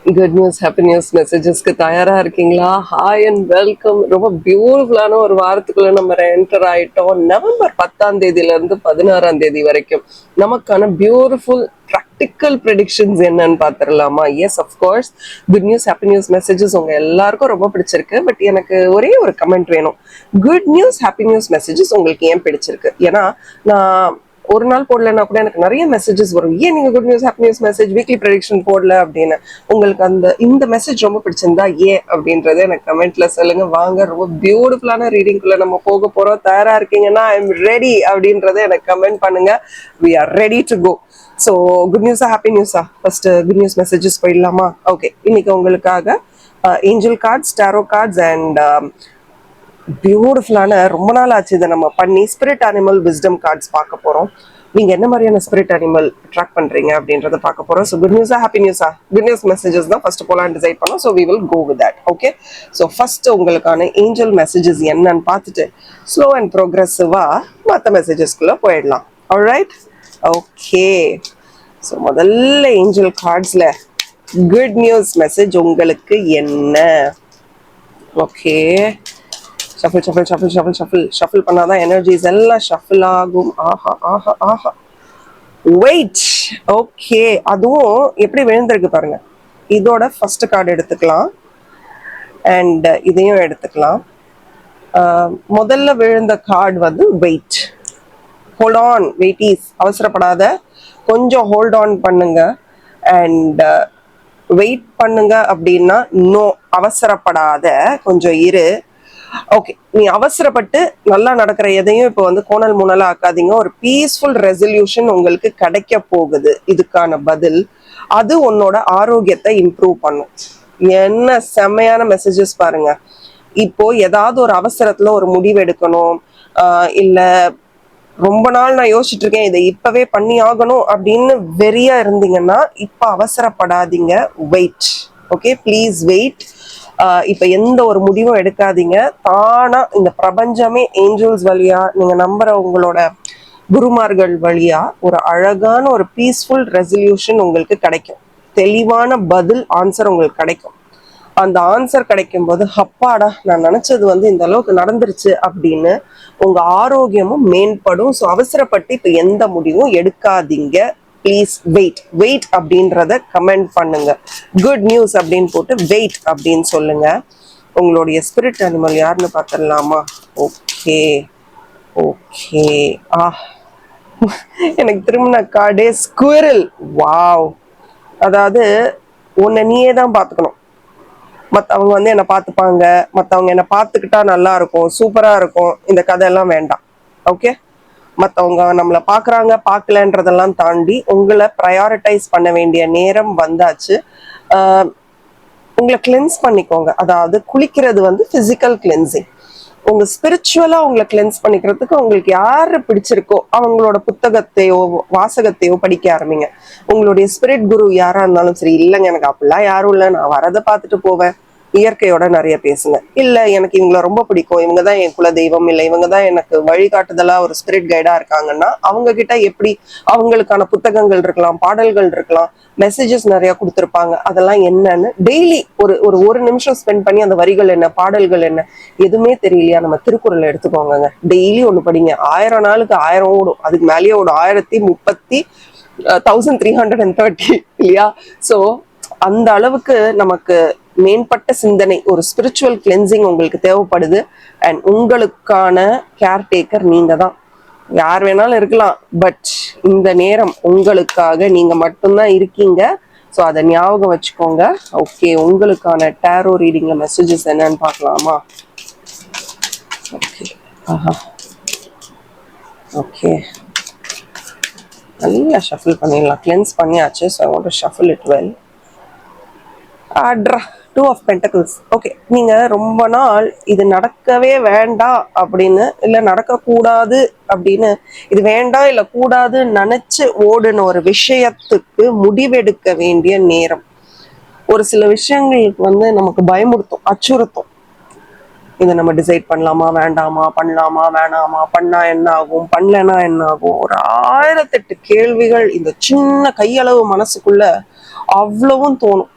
Good news happy news மெசேஜஸ்க்கு தயாரா இருக்கீங்களா? Hi and welcome. ரொம்ப பியூட்டிஃபுல்லான ஒரு வாரத்துக்குள்ள நம்ம என்டர் ஆயிட்டோம். நவம்பர் 10ஆம் தேதியில இருந்து 16ஆம் தேதி வரைக்கும் நமக்கான பியூட்டிஃபுல் ப்ராக்டிக்கல் ப்ரெடிக்ஷன்ஸ் என்னன்னு பார்த்துடலாமா? Yes, of course good news happy news messages உங்க எல்லாருக்கும் ரொம்ப பிடிச்சிருக்கு. பட் எனக்கு ஒரே ஒரு கமெண்ட் வேணும். Good news happy news messages உங்களுக்கு ஏன் பிடிச்சிருக்கு? ஏன்னா நான் ஒரு நாள் போடலன்னா கூட எனக்கு நிறைய மெசேஜஸ் வரும். ஏன் நீங்க good news happy news message weekly prediction போடல அப்படின்னு. உங்களுக்கு இந்த மெசேஜ் ரொம்ப பிடிச்சிருந்தா ஏன் அப்படின்றத எனக்கு கமெண்ட்ல சொல்லுங்க. வாங்க, ரொம்ப பியூட்டிஃபுல்லான ரீடிங்குள்ள நம்ம போக போறோம். தயாரா இருக்கீங்கன்னா ஐ எம் ரெடி அப்படின்றத எனக்கு கமெண்ட் பண்ணுங்க. We are ready to go. So good நியூஸா ஹாப்பி நியூஸா? ஃபர்ஸ்ட் குட் நியூஸ் மெசேஜஸ் போயிடலாமா? ஓகே, இன்னைக்கு உங்களுக்காக angel cards, tarot cards and பியூட்டிஃபுல்லான, ரொம்ப நாள் ஆச்சு இதை நம்ம பண்ணி, ஸ்பிரிட் அனிமல் விஸ்டம் கார்ட்ஸ் பார்க்க போறோம். நீங்க என்ன மாதிரியான ஸ்பிரிட் அனிமல் அட்ராக்ட் பண்றீங்க அப்படின்றத பார்க்க போறோம். ஸோ குட் நியூஸா ஹாப்பி நியூஸா? குட் நியூஸ் மெசேஜஸ் தான் ஃபர்ஸ்ட் போலான்னு டிசைட் பண்ணோம். So we will go with that. Okay, so first உங்களுக்கான ஏஞ்சல் மெசேஜஸ் என்னன்னு பார்த்துட்டு ஸ்லோ அண்ட் ப்ரோக்ரெசிவா மற்ற மெசேஜஸ்குள்ள போயிடலாம். Alright, okay. ஸோ முதல்ல ஏஞ்சல் கார்ட்ஸ்ல குட் நியூஸ் மெசேஜ் உங்களுக்கு என்ன? Okay, shuffle shuffle shuffle shuffle shuffle shuffle பண்ணாதான் எனர்ஜிஸ் எல்லாம் ஷஃபிள் ஆகும். ஆஹா ஆஹா ஆஹா. வெயிட். ஓகே, அதுவும் எப்படி விழுந்திருக்கு பாருங்க. இதோட ஃபர்ஸ்ட் கார்டு எடுத்துக்கலாம் அண்ட் இதையும் எடுத்துக்கலாம். முதல்ல விழுந்த கார்டு வந்து வெயிட். ஹோல்ட் ஆன் வெயிட்டீஸ், அவசரப்படாத, கொஞ்சம் ஹோல்ட் ஆன் பண்ணுங்க அண்ட் வெயிட் பண்ணுங்க. அப்படின்னா நோ, அவசரப்படாத, கொஞ்சம் இரு. ஓகே, நீ அவசரப்பட்டு நல்லா நடக்கிற எதையும் இப்போ வந்து கோணல் மூணலா ஆக்காதீங்க. ஒரு பீஸ்ஃபுல் ரெசல்யூஷன் உங்களுக்கு கிடைக்க போகுது. இதுக்கான பதில் அது உன்னோட ஆரோக்கியத்தை இம்ப்ரூவ் பண்ணும். என்ன செம்மையான மெசேஜஸ் பாருங்க. இப்போ ஏதாவது ஒரு அவசரத்துல ஒரு முடிவு எடுக்கணும், இல்ல ரொம்ப நாள் நான் யோசிச்சுட்டு இருக்கேன், இதை இப்பவே பண்ணி ஆகணும் அப்படின்னு வெறியா இருந்தீங்கன்னா இப்ப அவசரப்படாதீங்க. வெயிட். Okay, please wait. இப்ப எந்த ஒரு முடிவும் எடுக்காதீங்க. தானா இந்த பிரபஞ்சமே ஏஞ்சல்ஸ் வழியா, நீங்க நம்புற உங்களோட குருமார்கள் வழியா ஒரு அழகான ஒரு பீஸ்ஃபுல் ரெசல்யூஷன் உங்களுக்கு கிடைக்கும். தெளிவான பதில், ஆன்சர் உங்களுக்கு கிடைக்கும். அந்த ஆன்சர் கிடைக்கும் போது அப்பாடா, நான் நினைச்சது வந்து இந்த அளவுக்கு நடந்துருச்சு அப்படின்னு உங்க ஆரோக்கியமும் மேம்படும். ஸோ அவசரப்பட்டு இப்ப எந்த முடிவும் எடுக்காதீங்க. Please wait. வெயிட் அப்படின்றத கமெண்ட் பண்ணுங்க. குட் நியூஸ் அப்படின்னு போட்டு வெயிட் அப்படின்னு சொல்லுங்க. உங்களுடைய ஸ்பிரிட் அனிமல் யாருன்னு பார்த்துடலாமா? Okay okay. எனக்கு திரும்பின கார்டே ஸ்குவிரல். வாவ். அதாவது உன்னை நீயே தான் பார்த்துக்கணும். மற்றவங்க வந்து என்னை பார்த்துப்பாங்க, மற்றவங்க என்னை பார்த்துக்கிட்டா நல்லா இருக்கும், சூப்பரா இருக்கும், இந்த கதையெல்லாம் வேண்டாம். ஓகே, மற்றவங்க நம்மளை பார்க்குறாங்க பார்க்கலன்றதெல்லாம் தாண்டி உங்களை ப்ரையாரிட்டைஸ் பண்ண வேண்டிய நேரம் வந்தாச்சு. உங்களை கிளென்ஸ் பண்ணிக்கோங்க. அதாவது குளிக்கிறது வந்து பிசிக்கல் கிளென்சிங். உங்க ஸ்பிரிச்சுவலா உங்களை கிளென்ஸ் பண்ணிக்கிறதுக்கு உங்களுக்கு யாரு பிடிச்சிருக்கோ அவங்களோட புத்தகத்தையோ வாசகத்தையோ படிக்க ஆரம்பிங்க. உங்களுடைய ஸ்பிரிட் குரு யாரா இருந்தாலும் சரி. இல்லைங்க எனக்கு அப்படிலாம் யாரும் இல்லை, நான் வரதை பார்த்துட்டு போவேன், இயற்கையோட நிறைய பேசுங்க. இல்ல எனக்கு இவங்கள ரொம்ப பிடிக்கும், இவங்கதான் என் குல தெய்வம், இல்லை இவங்கதான் எனக்கு வழிகாட்டுதலா ஒரு ஸ்பிரிட் கைடா இருக்காங்கன்னா அவங்க கிட்ட எப்படி அவங்களுக்கான புத்தகங்கள் இருக்கலாம், பாடல்கள் இருக்கலாம், மெசேஜஸ் நிறைய கொடுத்துருப்பாங்க. அதெல்லாம் என்னன்னு டெய்லி ஒரு நிமிஷம் ஸ்பெண்ட் பண்ணி அந்த வரிகள் என்ன, பாடல்கள் என்ன, எதுவுமே தெரியலையா நம்ம திருக்குறளை எடுத்துக்கோங்க. டெய்லி ஒண்ணு படிங்க. 1000 நாளுக்கு 1000 ஓடும், அதுக்கு மேலேயே ஒரு 1330 இல்லையா? சோ அந்த அளவுக்கு நமக்கு மேம்பட்ட சிந்தனை, ஒரு ஸ்பிரிச்சுவல் கிளென்சிங் உங்களுக்கு தேவைப்படுது. அண்ட் உங்களுக்கான கேர்டேக்கர் நீங்க தான். யார் வேணாலும் இருக்கலாம், பட் இந்த நேரம் உங்களுக்காக நீங்க மட்டும்தான் இருக்கீங்க. ஸோ அதை ஞாபகம் வச்சுக்கோங்க. ஓகே, உங்களுக்கான டேரோ ரீடிங்ல மெசேஜஸ் என்னன்னு பார்க்கலாமா? ஓகே, ஆஹா, ஓகே, நல்லா ஷஃபிள் பண்ணிடலாம். கிளென்ஸ் பண்ணியாச்சு. So I want to shuffle it well. Two of pentacles. Okay, நீங்க ரொம்ப நாள் இது நடக்கவே வேண்டாம் அப்படின்னு, இல்ல நடக்கக்கூடாது அப்படின்னு, இது வேண்டாம் இல்ல கூடாதுன்னு நினைச்சு ஓடுன ஒரு விஷயத்துக்கு முடிவெடுக்க வேண்டிய நேரம். ஒரு சில விஷயங்களுக்கு வந்து நமக்கு பயமுறுத்தும், அச்சுறுத்தும். இதை நம்ம டிசைட் பண்ணலாமா வேண்டாமா, பண்ணலாமா வேணாமா, பண்ணா என்ன ஆகும், பண்ணலன்னா என்ன ஆகும், ஒரு 1008 கேள்விகள் இந்த சின்ன கையளவு மனசுக்குள்ள அவ்வளவும் தோணும்.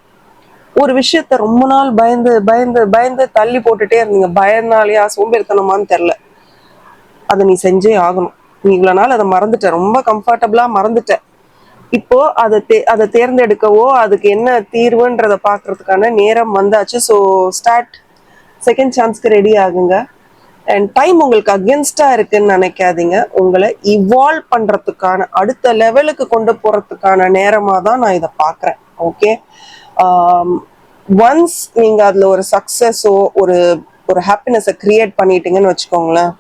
ஒரு விஷயத்த ரொம்ப நாள் பயந்து பயந்து பயந்து தள்ளி போட்டுட்டே இருந்தீங்க. பயனாலையா சோம்பேறித்தனமான்னு தெரியல, அதை நீ செஞ்சே ஆகணும். நீ இவ்வளவு நாள் அதை மறந்துட்ட, ரொம்ப கம்ஃபர்டபுளா மறந்துட்ட. இப்போ அதை தேர்ந்தெடுக்கவோ அதுக்கு என்ன தீர்வுன்றத பாக்குறதுக்கான நேரம் வந்தாச்சு. ஸோ ஸ்டார்ட், செகண்ட் சான்ஸ்க்கு ரெடி ஆகுங்க. அண்ட் டைம் உங்களுக்கு அகேன்ஸ்டா இருக்குன்னு நினைக்காதீங்க. உங்களை இவால்வ் பண்றதுக்கான, அடுத்த லெவலுக்கு கொண்டு போறதுக்கான நேரமா தான் நான் இதை பாக்குறேன். ஓகே, ஒன்ஸ் நீங்க அதுல ஒரு சக்சஸோ ஒரு ஒரு ஹாப்பினஸை கிரியேட் பண்ணிட்டீங்கன்னு வச்சுக்கோங்களேன்,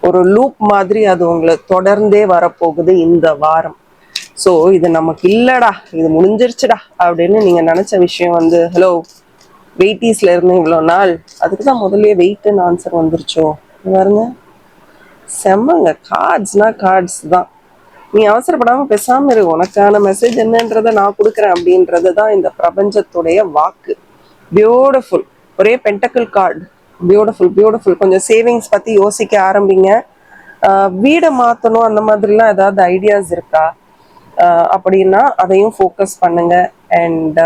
ஒரு லூப் மாதிரி அது உங்களை தொடர்ந்தே வரப்போகுது இந்த வாரம். ஸோ இது நமக்கு இல்லடா, இது முடிஞ்சிருச்சுடா அப்படின்னு நீங்க நினைச்ச விஷயம் வந்து, ஹலோ வெயிட்டிஸ்ல இருந்து இவ்வளோ நாள், அதுக்கு தான் முதல்லயே வெயிட்னு ஆன்சர் வந்துருச்சோ பாருங்க. செம்மங்க, கார்ட்ஸ்னா கார்ட்ஸ் தான். நீ அவசரப்படாம பேசாம இரு, உனக்கான மெசேஜ் என்னன்றதை நான் கொடுக்குறேன் அப்படின்றது தான் இந்த பிரபஞ்சத்துடைய வாக்கு. பியூட்டிஃபுல், ஒரே பென்டக்கிள் கார்டு, பியூட்டிஃபுல் பியூட்டிஃபுல். கொஞ்சம் சேவிங்ஸ் பத்தி யோசிக்க ஆரம்பிங்க. வீடை மாற்றணும் அந்த மாதிரிலாம் ஏதாவது ஐடியாஸ் இருக்கா அப்படின்னா அதையும் ஃபோக்கஸ் பண்ணுங்க. அண்ட்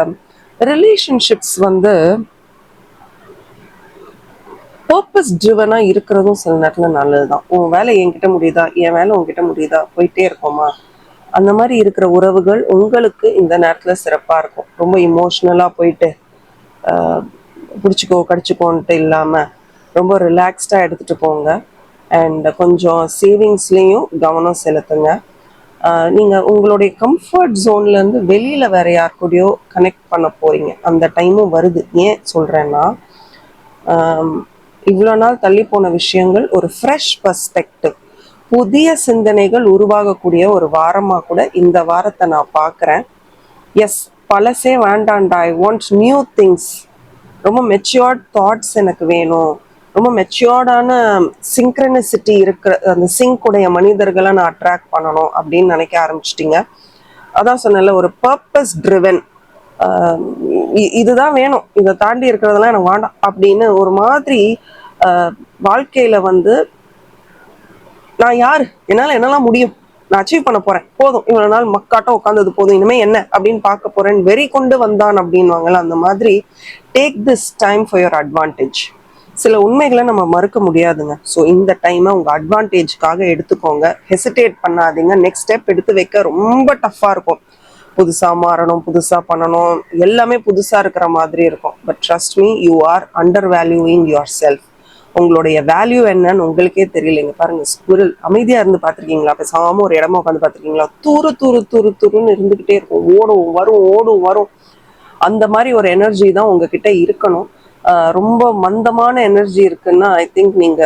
ரிலேஷன்ஷிப்ஸ் வந்து பர்பஸ் ட்ரிவனா இருக்கிறதும் சில நேரத்தில் நல்லதுதான். உன் வேலை என்கிட்ட முடியுதா, என் வேலை உங்ககிட்ட முடியுதா, போயிட்டே இருக்கோமா, அந்த மாதிரி இருக்கிற உறவுகள் உங்களுக்கு இந்த நேரத்தில் சிறப்பாக இருக்கும். ரொம்ப இமோஷ்னலாக போயிட்டு பிடிச்சிக்கோ கடிச்சிக்கோன்ட்டு இல்லாமல் ரொம்ப ரிலாக்ஸ்டாக எடுத்துகிட்டு போங்க. அண்ட் கொஞ்சம் சேவிங்ஸ்லேயும் கவனம் செலுத்துங்க. நீங்கள் உங்களுடைய கம்ஃபர்ட் ஜோன்லேருந்து வெளியில் வேற யார் கூடயோ கனெக்ட் பண்ண போகிறீங்க, அந்த டைமும் வருது. ஏன் சொல்கிறேன்னா, இவ்வளோ நாள் தள்ளி போன விஷயங்கள் ஒரு ஃப்ரெஷ் பர்ஸ்பெக்டிவ், புதிய சிந்தனைகள் உருவாகக்கூடிய ஒரு வாரமாக கூட இந்த வாரத்தை நான் பார்க்குறேன். எஸ், பழசே வேண்டாண்டா, ஐ வாண்ட் நியூ திங்ஸ், ரொம்ப மெச்சூர்ட் தாட்ஸ் எனக்கு வேணும், ரொம்ப மெச்சூர்டான சிங்க்ரனிசிட்டி இருக்கிற அந்த சிங்க்குடைய மனிதர்களை நான் அட்ராக்ட் பண்ணணும் அப்படின்னு நினைக்க ஆரம்பிச்சிட்டிங்க. அதான் சொன்னேன்ல, ஒரு பர்பஸ் ட்ரிவன், இதுதான் வேணும், இதை தாண்டி இருக்கிறதெல்லாம் எனக்கு வேண்டாம் அப்படின்னு ஒரு மாதிரி வாழ்க்கையில வந்து, நான் யாரு, என்னால் என்னெல்லாம் முடியும், நான் அச்சீவ் பண்ண போறேன், போதும் இவ்வளவு நாள் மக்காட்டம் உட்காந்தது போதும், இனிமே என்ன அப்படின்னு பார்க்க போறேன், வெறி கொண்டு வந்தான் அப்படின்வாங்கல்ல, அந்த மாதிரி take this time for your advantage. சில உண்மைகளை நம்ம மறுக்க முடியாதுங்க. ஸோ இந்த டைமை உங்க அட்வான்டேஜ்க்காக எடுத்துக்கோங்க, ஹெசிடேட் பண்ணாதீங்க. நெக்ஸ்ட் ஸ்டெப் எடுத்து வைக்க ரொம்ப டஃப்பாக இருக்கும். புதுசா மாறணும், புதுசா பண்ணணும், எல்லாமே புதுசா இருக்கிற மாதிரி இருக்கும். But trust me, you are under valuing your self. உங்களுடைய வேல்யூ என்னன்னு உங்களுக்கே தெரியலைங்க. பாருங்க, ஸ்குரில் அமைதியா இருந்து பார்த்துருக்கீங்களா, பேசாம ஒரு இடமா உட்காந்து பார்த்துருக்கீங்களா, துரு துரு துரு துருன்னு இருந்துகிட்டே இருக்கும், ஓடும் வரும் ஓடும் வரும். அந்த மாதிரி ஒரு எனர்ஜி தான் உங்ககிட்ட இருக்கணும். ரொம்ப மந்தமான எனர்ஜி இருக்குன்னா ஐ திங்க் நீங்க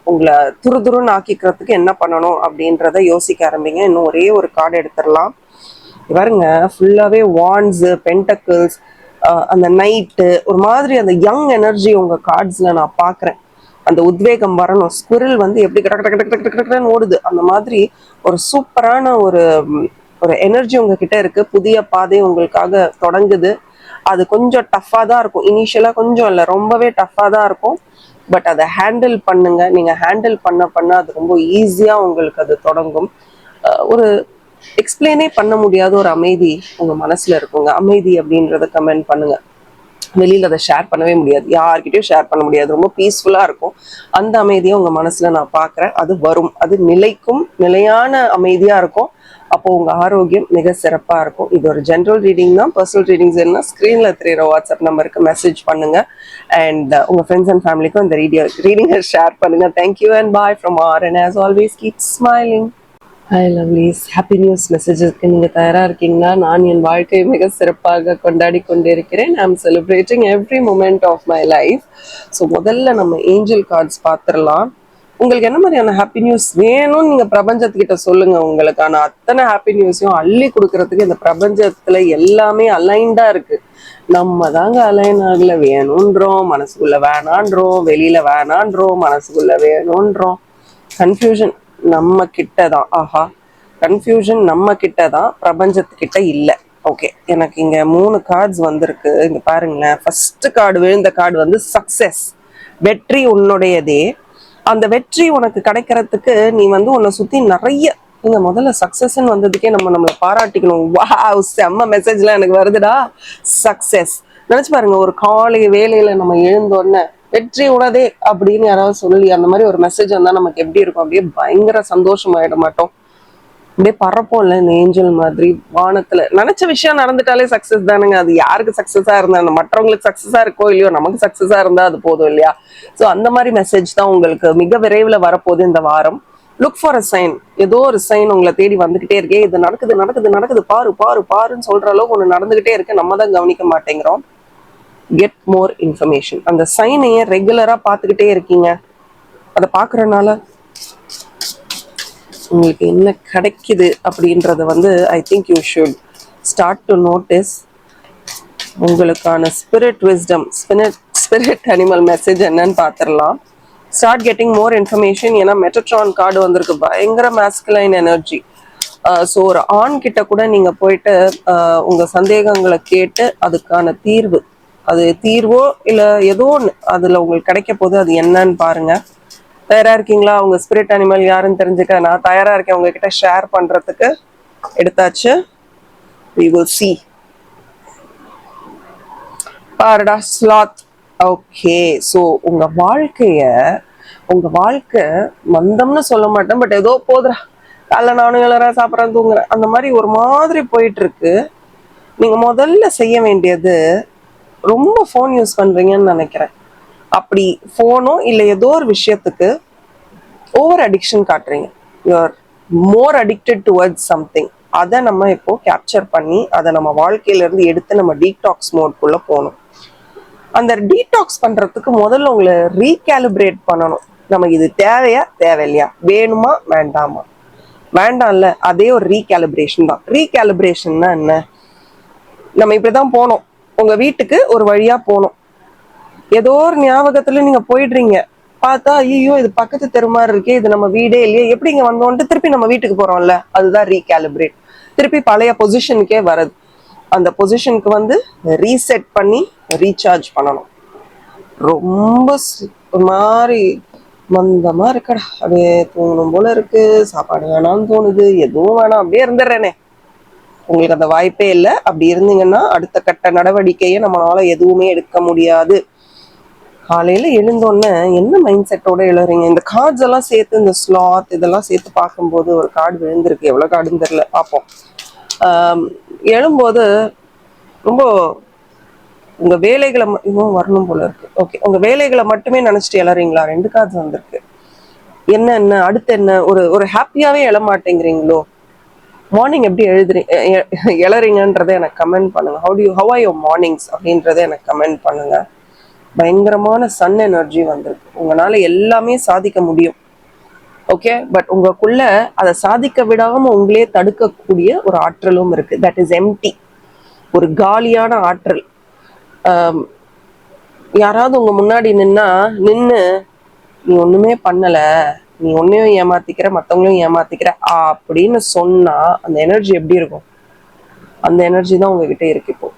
உங்களை துருதுருன்னு ஆக்கிக்கிறதுக்கு என்ன பண்ணணும் அப்படின்றத யோசிக்க ஆரம்பிங்க. இன்னும் ஒரே ஒரு கார்டு எடுத்துடலாம். பாருங்க, ஃபுல்லாவே வாண்ட்ஸ், பென்டக்கிள்ஸ், அந்த நைட்டு, ஒரு மாதிரி அந்த யங் எனர்ஜி உங்க கார்ட்ஸ்ல நான் பாக்குறேன். அந்த உத்வேகம் வரணும். ஸ்குரில் வந்து எப்படி கடன்னு ஓடுது, அந்த மாதிரி ஒரு சூப்பரான ஒரு எனர்ஜி உங்ககிட்ட இருக்கு. புதிய பாதை உங்களுக்காக தொடங்குது. அது கொஞ்சம் டஃப்பாக தான் இருக்கும் இனிஷியலாக, கொஞ்சம் இல்லை ரொம்பவே டஃப்பாக தான் இருக்கும். பட் அதை ஹேண்டில் பண்ணுங்க. நீங்கள் ஹேண்டில் பண்ண அது ரொம்ப ஈஸியாக உங்களுக்கு அது தொடங்கும். ஒரு எக்ஸ்பிளைனே பண்ண முடியாத ஒரு அமைதி உங்கள் மனசில் இருக்குங்க. அமைதி அப்படின்றத கமெண்ட் பண்ணுங்க. வெளியில் அதை ஷேர் பண்ணவே முடியாது, யார்கிட்டயும் ஷேர் பண்ண முடியாது, ரொம்ப பீஸ்ஃபுல்லாக இருக்கும். அந்த அமைதியை உங்கள் மனசில் நான் பார்க்குறேன். அது வரும், அது நிலைக்கும், நிலையான அமைதியாக இருக்கும். அப்போ உங்க ஆரோக்கியம் மிக சிறப்பா இருக்கும். இது ஒரு ஜென்ரல் ரீடிங் தான். பர்சனல் ரீடிங்ஸ் என்ன, ஸ்கிரீன்ல தெரியுற வாட்ஸ்அப் நம்பருக்கு மெசேஜ் பண்ணுங்க. அண்ட் உங்க ஃப்ரெண்ட்ஸ் அண்ட் ஃபேமிலிக்கும் இந்த ரீடிங்கை ஷேர் பண்ணுங்க. Thank you and bye from R and as always keep smiling. Hi lovelies, happy news மெசேஜஸ்க்கு நீங்கள் தயாராக இருக்கீங்களா? நான் என் வாழ்க்கையை மிக சிறப்பாக கொண்டாடி கொண்டிருக்கிறேன். I am celebrating every moment of my life. So முதல்ல நம்ம ஏஞ்சல் கார்ட்ஸ் பார்த்துடலாம். உங்களுக்கு என்ன மாதிரியான ஹாப்பி நியூஸ் வேணும்னு நீங்கள் பிரபஞ்சத்துக்கிட்ட சொல்லுங்கள். உங்களுக்கான அத்தனை ஹாப்பி நியூஸையும் அள்ளி கொடுக்கறதுக்கு இந்த பிரபஞ்சத்தில் எல்லாமே அலைன்டாக இருக்குது. நம்ம தாங்க அலைன் ஆகல, வேணுன்றோம் மனசுக்குள்ளே, வேணான்றோம் வெளியில், வேணான்றோம் மனசுக்குள்ளே, வேணுன்றோம். கன்ஃபியூஷன் நம்ம கிட்ட தான். ஆஹா, கன்ஃபியூஷன் நம்ம கிட்ட தான், பிரபஞ்சத்துக்கிட்ட இல்லை. ஓகே, எனக்கு இங்கே 3 கார்ட்ஸ் வந்திருக்கு. இங்கே பாருங்களேன், ஃபர்ஸ்ட் கார்டு விழுந்த கார்டு வந்து சக்சஸ், வெற்றி உன்னுடையதே. அந்த வெற்றி உனக்கு கிடைக்கிறதுக்கு நீ வந்து உன்னை சுற்றி நிறைய, இங்கே முதல்ல சக்சஸ்ன்னு வந்ததுக்கே நம்மளை பாராட்டிக்கணும். வாவ், செம்ம மெசேஜ்லாம் எனக்கு வருதுடா. சக்சஸ், நினைச்சு பாருங்க, ஒரு காலை வேலையில நம்ம எழுந்தோடனே வெற்றி உனதே அப்படின்னு யாராவது சொல்லி அந்த மாதிரி ஒரு மெசேஜ் வந்தா நமக்கு எப்படி இருக்கும்? அப்படியே பயங்கர சந்தோஷமாயிட மாட்டோம்? அப்படியே பறப்போம்ல இந்த ஏஞ்சல் மாதிரி வானத்துல. நினைச்ச விஷயம் நடந்துட்டாலே சக்சஸ் தானுங்க. அது யாருக்கு சக்சஸா இருந்தா, மற்றவங்களுக்கு சக்சஸா இருக்கோ இல்லையோ, நமக்கு சக்சஸா இருந்தா அது போதும் இல்லையா? ஸோ அந்த மாதிரி மெசேஜ் தான் உங்களுக்கு மிக விரைவில் வரப்போகுது இந்த வாரம். Look for a sign. ஏதோ ஒரு சைன் உங்களை தேடி வந்துகிட்டே இருக்கே. இது நடக்குது நடக்குது நடக்குது, பாரு பாரு பாருன்னு சொல்ற அளவுக்கு ஒன்று நடந்துகிட்டே இருக்கு, நம்ம தான் கவனிக்க மாட்டேங்கிறோம். Get more information. அந்த சைனையே ரெகுலரா பார்த்துக்கிட்டே இருக்கீங்க. அதை பார்க்கறதுனால உங்களுக்கு என்ன கிடைக்குது அப்படின்றத வந்து I think you should start to notice. உங்களுக்கான spirit wisdom, spirit animal message என்னன்னு பார்த்துடலாம். Start getting more information. ஏன்னா மெட்டட்ரான் கார்டு வந்திருக்கு, பயங்கர மேஸ்குலைன் எனர்ஜி. ஸோ ஒரு ஆண் கிட்ட கூட நீங்க போயிட்டு உங்க சந்தேகங்களை கேட்டு அதுக்கான தீர்வு, அது தீர்வோ இல்லை ஏதோ ஒன்று அதுல உங்களுக்கு கிடைக்க போது, அது என்னன்னு பாருங்க. தயாரா இருக்கீங்களா? உங்க ஸ்பிரிட் அனிமல் யாருன்னு தெரிஞ்சுக்க நான் தயாரா இருக்கேன். உங்ககிட்ட ஷேர் பண்றதுக்கு எடுத்தாச்சு. we will see. பாருடா ஸ்லாத். ஓகே, ஸோ உங்க வாழ்க்கை மந்தம்னு சொல்ல மாட்டேன், பட் ஏதோ போதுரா, காலைல நானும் எல்லோரா சாப்பிட்றேன் தூங்குறேன் அந்த மாதிரி ஒரு மாதிரி போயிட்டு இருக்கு. நீங்க முதல்ல செய்ய வேண்டியது, ரொம்ப ஃபோன் யூஸ் பண்றீங்கன்னு நினைக்கிறேன். அப்படி ஃபோனோ இல்லை ஏதோ ஒரு விஷயத்துக்கு ஓவர் அடிக்ஷன் காட்டுறீங்க, யூஆர் மோர் அடிக்டட் டுவர்ட்ஸ் சம்திங். அதை நம்ம இப்போ கேப்சர் பண்ணி அதை நம்ம வாழ்க்கையிலேருந்து எடுத்து நம்ம டீடாக்ஸ் மோட்குள்ளே போகணும். அந்த டீடாக்ஸ் பண்ணுறதுக்கு முதல்ல உங்களை ரீகேலிப்ரேட் பண்ணணும். நமக்கு இது தேவையா தேவையில்லையா, வேணுமா வேண்டாமா, வேண்டாம்ல, அதே ஒரு ரீகேலிப்ரேஷன் தான். ரீகேலிப்ரேஷன்னா என்ன? நம்ம இப்படிதான் போனோம், உங்க வீட்டுக்கு ஒரு வழியா போனோம், ஏதோ ஒரு ஞாபகத்துல நீங்க போயிடுறீங்க, பார்த்தா ஐயோ இது பக்கத்து தெரு மாதிரி இருக்கே, இது நம்ம வீடே இல்லையே, எப்படி இங்க வந்தோன்ட்டு திருப்பி நம்ம வீட்டுக்கு போறோம்ல, அதுதான் ரீகேலிப்ரேட். திருப்பி பழைய பொசிஷனுக்கே வரது. அந்த பொசிஷனுக்கு வந்து ரீசெட் பண்ணி ரீசார்ஜ் பண்ணணும். ரொம்ப மாதிரி மந்தமா இருக்கடா, அப்படியே தூங்கணும் போல இருக்கு, சாப்பாடு வேணாம்னு தோணுது, எதுவும் வேணாம், அப்படியே இருந்துடுறேனே. உங்களுக்கு அந்த வாய்ப்பே இல்லை. அப்படி இருந்தீங்கன்னா அடுத்த கட்ட நடவடிக்கையை நம்மளால எதுவுமே எடுக்க முடியாது. காலையில எழுந்தோன்னே என்ன மைண்ட் செட்டோட எழுறீங்க? இந்த கார்ட்ஸ் எல்லாம் சேர்த்து, இந்த ஸ்லாத் இதெல்லாம் சேர்த்து பார்க்கும்போது ஒரு கார்டு விழுந்திருக்கு, எவ்வளவு கார்டுன்னு தெரியல, பார்ப்போம். எழும்போது ரொம்ப உங்க வேலைகளை இன்னும் வரணும் போல இருக்கு. ஓகே, உங்க வேலைகளை மட்டுமே நினைச்சிட்டு எழறீங்களா? 2 கார்ட்ஸ் வந்திருக்கு. என்ன அடுத்து என்ன, ஒரு ஹாப்பியாவே எழ மாட்டேங்கிறீங்களோ? மார்னிங் எப்படி எழறீங்கன்றதை எனக்கு கமெண்ட் பண்ணுங்க. ஹவ் ஆர் யுவர் மார்னிங்ஸ் அப்படின்றத எனக்கு கமெண்ட் பண்ணுங்க. பயங்கரமான சன் எனர்ஜி வந்திருக்கு. உங்களால எல்லாமே சாதிக்க முடியும். ஓகே, பட் உங்களுக்குள்ள அதை சாதிக்க விடாம உங்களே தடுக்கக்கூடிய ஒரு ஆற்றலும் இருக்கு. தட் இஸ் எம்டி, ஒரு காலியான ஆற்றல். யாராவது உங்க முன்னாடி நின்று நீ ஒண்ணுமே பண்ணல, நீ ஒன்னையும் ஏமாத்திக்கிற மற்றவங்களையும் ஏமாத்திக்கிற அப்படின்னு சொன்னா அந்த எனர்ஜி எப்படி இருக்கும்? அந்த எனர்ஜி தான் உங்ககிட்ட இருக்கு இப்போ.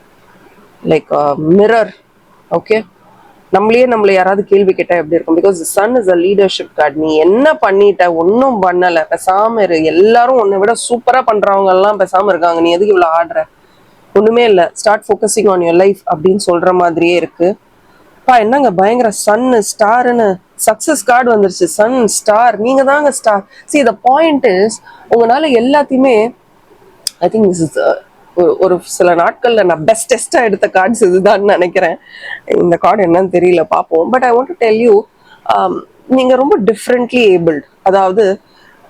Like mirror. ஓகே, நம்மளை யாராவது கேள்வி கேட்டா எப்படி இருக்கும்? Because sun is a leadership card. நீ என்ன பண்ணிட்ட? ஒன்னும் பண்ணல, பேசாம இரு. எல்லாரும் உன்னை விட சூப்பரா பண்றவங்க எல்லாம் பேசாம இருக்காங்க, நீ எதுக்கு இவ்வளவு ஆடுற? ஒண்ணுமே இல்லை, start focusing on your life அப்படின்னு சொல்ற மாதிரியே இருக்கு. என்னங்க பயங்கர சன் ஸ்டார்னு சக்சஸ் கார்டு வந்துருச்சு. சன் ஸ்டார், நீங்க தாங்க star. See the point is, உங்களால எல்லாத்தையுமே ஐ திங்க் திஸ் இஸ் ஒரு சில நாட்கள்ல நான் பெஸ்டா எடுத்த கார்ட்ஸ் இதுதான் நினைக்கிறேன். இந்த கார்டு என்னன்னு தெரியல, பார்ப்போம். But I want to tell you, நீங்க ரொம்ப டிஃப்ரெண்ட்லி ஏபிள்ட். அதாவது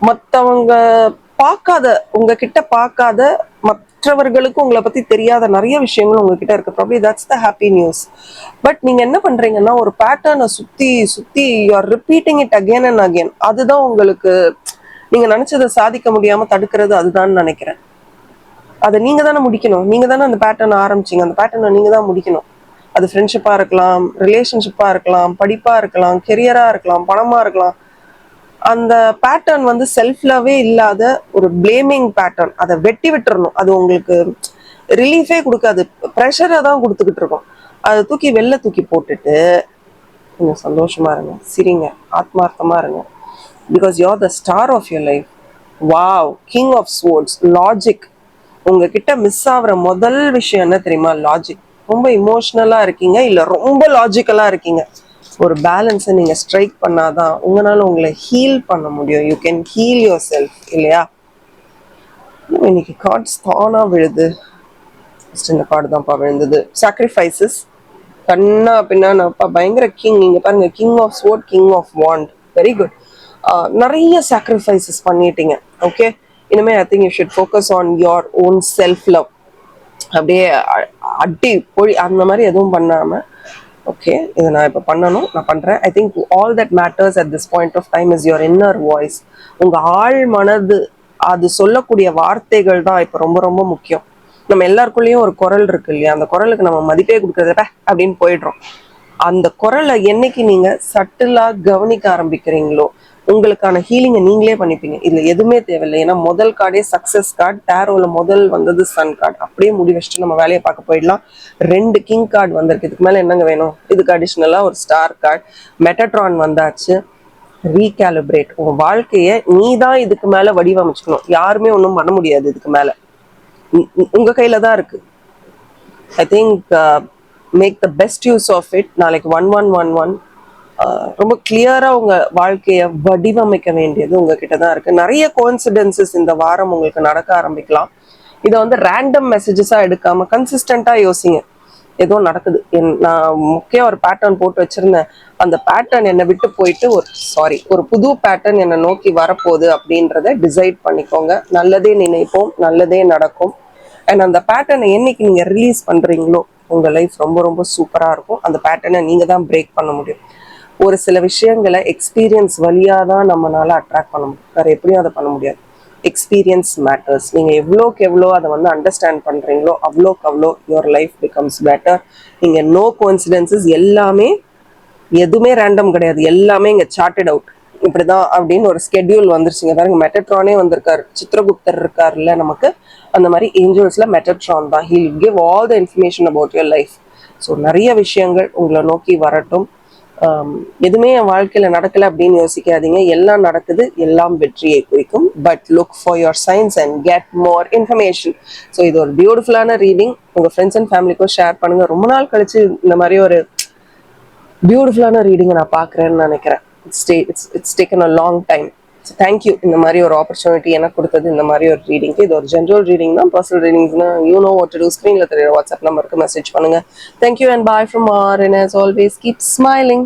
மற்றவங்க உங்ககிட்ட பார்க்காத, மற்றவர்களுக்கு உங்களை பத்தி தெரியாத நிறைய விஷயங்கள் உங்ககிட்ட இருக்கு. Probably that's the happy news. But நீங்க என்ன பண்றீங்கன்னா, ஒரு பேட்டர்னை சுத்தி you are repeating it again and again. அதுதான் உங்களுக்கு நீங்க நினைச்சதை சாதிக்க முடியாம தடுக்கிறது. அதுதான் நினைக்கிறேன். அதை நீங்க தானே முடிக்கணும். நீங்க தானே அந்த பேட்டர்ன் ஆரம்பிச்சீங்க, அந்த பேட்டர்னை நீங்க தான் முடிக்கணும். அது ஃப்ரெண்ட்ஷிப்பா இருக்கலாம், ரிலேஷன்ஷிப்பா இருக்கலாம், படிப்பா இருக்கலாம், கெரியரா இருக்கலாம், பணமா இருக்கலாம். அந்த பேட்டர்ன் வந்து செல்ஃப் லவ்வே இல்லாத ஒரு பிளேமிங் பேட்டர்ன். அதை வெட்டி விட்டுறணும். அது உங்களுக்கு ரிலீஃபே கொடுக்காது, ப்ரெஷரை தான் கொடுத்துக்கிட்டு இருக்கோம். அதை வெளில தூக்கி போட்டுட்டு கொஞ்சம் சந்தோஷமா இருங்க, சிரிங்க, ஆத்மார்த்தமா இருங்க. Because you are the star of your life. Wow, king of swords, logic. உங்ககிட்ட மிஸ் ஆகுற முதல் விஷயம் என்ன தெரியுமா? லாஜிக். ரொம்ப இமோஷனலா இருக்கீங்க இல்ல ரொம்ப லாஜிக்கலா இருக்கீங்க. ஒரு பேலன்ஸை நீங்க ஸ்ட்ரைக் பண்ணாதான் உங்களால உங்களை ஹீல் பண்ண முடியும். You can heel your self இல்லையா? இன்னைக்கு கார்ட்ஸ் தானா விழுது. இந்த கார்டு தான்ப்பா விழுந்தது. சாக்ரிஃபைசஸ் கண்ணா பின்னாப்பா பயங்கர கிங். நீங்க பாருங்க, king of sword, king of wand. Very good. நிறைய சாக்ரிஃபைசஸ் பண்ணிட்டீங்க. ஓகே, இனிமே I think you should focus on your own self love. அப்படியே அட்டி பொழி அந்த மாதிரி எதுவும் பண்ணாம, ஓகே இதை நான் இப்போ பண்ணணும், நான் பண்றேன். I think all that matters at this point of time is your inner voice. உங்க ஆழ் மனது அது சொல்லக்கூடிய வார்த்தைகள் தான் இப்போ ரொம்ப ரொம்ப முக்கியம். நம்ம எல்லாருக்குள்ளேயும் ஒரு குரல் இருக்கு இல்லையா? அந்த குரலுக்கு நம்ம மதிப்பே கொடுக்கறத அப்படின்னு போயிடுறோம். அந்த குரலை என்னைக்கு நீங்க சட்டிலா கவனிக்க ஆரம்பிக்கிறீங்களோ உங்களுக்கான ஹீலிங்கை நீங்களே பண்ணிப்பீங்க. இதுல எதுவுமே தேவையில்லை. ஏன்னா முதல் கார்டே சக்சஸ் கார்டு. டேரோல முதல் வந்தது சன் கார்டு. அப்படியே முடி வச்சுட்டு நம்ம வேலையை பார்க்க போயிடலாம். 2 கிங் கார்டு வந்திருக்கு. இதுக்கு மேல என்னங்க வேணும்? இதுக்கு அடிஷ்னலா ஒரு ஸ்டார் கார்டு. மெட்டட்ரான் வந்தாச்சு. ரீகேலிபிரேட். உங்க வாழ்க்கைய நீ தான் இதுக்கு மேல வடிவமைச்சுக்கணும். யாருமே ஒன்றும் பண்ண முடியாது. இதுக்கு மேல உங்க கையில தான் இருக்கு. I think make the best use of it. நாளைக்கு 1111 ரொம்ப கிளியரா உங்க வாழ்க்கைய வடிவமைக்க வேண்டியது உங்ககிட்ட தான் இருக்கு. நிறைய கோஇன்சிடென்சஸ் இந்த வாரம் உங்களுக்கு நடக்க ஆரம்பிக்கலாம். இதை வந்து ரேண்டம் மெசேஜஸா எடுக்காம கன்சிஸ்டண்டா யோசிங்க. ஏதோ நடக்குது, நான் முக்கிய ஒரு பேட்டர்ன் போட்டு வச்சிருந்தேன், அந்த பேட்டர்ன் என்னை விட்டு போயிட்டு ஒரு புது பேட்டர்ன் என்னை நோக்கி வரப்போகுது அப்படின்றத டிசைட் பண்ணிக்கோங்க. நல்லதே நினைப்போம், நல்லதே நடக்கும். அண்ட் அந்த பேட்டர்னை என்னைக்கு நீங்க ரிலீஸ் பண்றீங்களோ உங்க லைஃப் ரொம்ப ரொம்ப சூப்பரா இருக்கும். அந்த பேட்டர்னை நீங்க தான் பிரேக் பண்ண முடியும். ஒரு சில விஷயங்களை எக்ஸ்பீரியன்ஸ் வழியாக தான் நம்மளால அட்ராக்ட் பண்ண முடியும். வேற எப்படியும் அதை பண்ண முடியாது. Experience matters. நீங்க எவ்வளோக்கு எவ்வளோ அதை வந்து அண்டர்ஸ்டாண்ட் பண்றீங்களோ அவ்வளோக்கு அவ்வளோ யுவர் லைஃப் பிகம்ஸ் பெட்டர். நீங்க நோ கோஇன்சிடென்சஸ். எல்லாமே எதுவுமே ரேண்டம் கிடையாது. எல்லாமே இங்க சார்ட்டட் அவுட். இப்படிதான் அப்படின்னு ஒரு ஸ்கெட்யூல் வந்துருச்சுங்க. பாருங்க, மெட்டட்ரானே வந்திருக்காரு. சித்திரகுப்தர் இருக்காருல்ல நமக்கு, அந்த மாதிரி ஏஞ்சல்ஸ்ல மெட்டட்ரான் தான். He will give all the information about your life. So நிறைய விஷயங்கள் உங்களை நோக்கி வரட்டும். எதுவுமே என் வாழ்க்கையில நடக்கல அப்படின்னு யோசிக்காதீங்க. எல்லாம் நடக்குது, எல்லாம் வெற்றியை குறிக்கும். But look for your science and get more information. So இது ஒரு பியூட்டிஃபுல்லான ரீடிங். உங்க ஃப்ரெண்ட்ஸ் அண்ட் ஃபேமிலிக்கும் ஷேர் பண்ணுங்க. ரொம்ப நாள் கழிச்சு இந்த மாதிரி ஒரு பியூட்டிஃபுல்லான ரீடிங்கை நான் பார்க்குறேன்னு நினைக்கிறேன். It's taken a long time. Thank you இந்த மாதிரி ஒரு ஆப்பர்ச்சுனிட்டி எனக்கு கொடுத்தது. இந்த மாதிரி ஒரு ரீடிங்க்கு இது ஒரு ஜென்ரல் ரீடிங் தான். பர்சனல் ரீடிங்ஸ்னா you know what to do. ஸ்க்ரீன்ல தெரியுற வாட்ஸ்அப் நம்பருக்கு மெசேஜ் பண்ணுங்க. Thank you and bye from R. And as always keep smiling.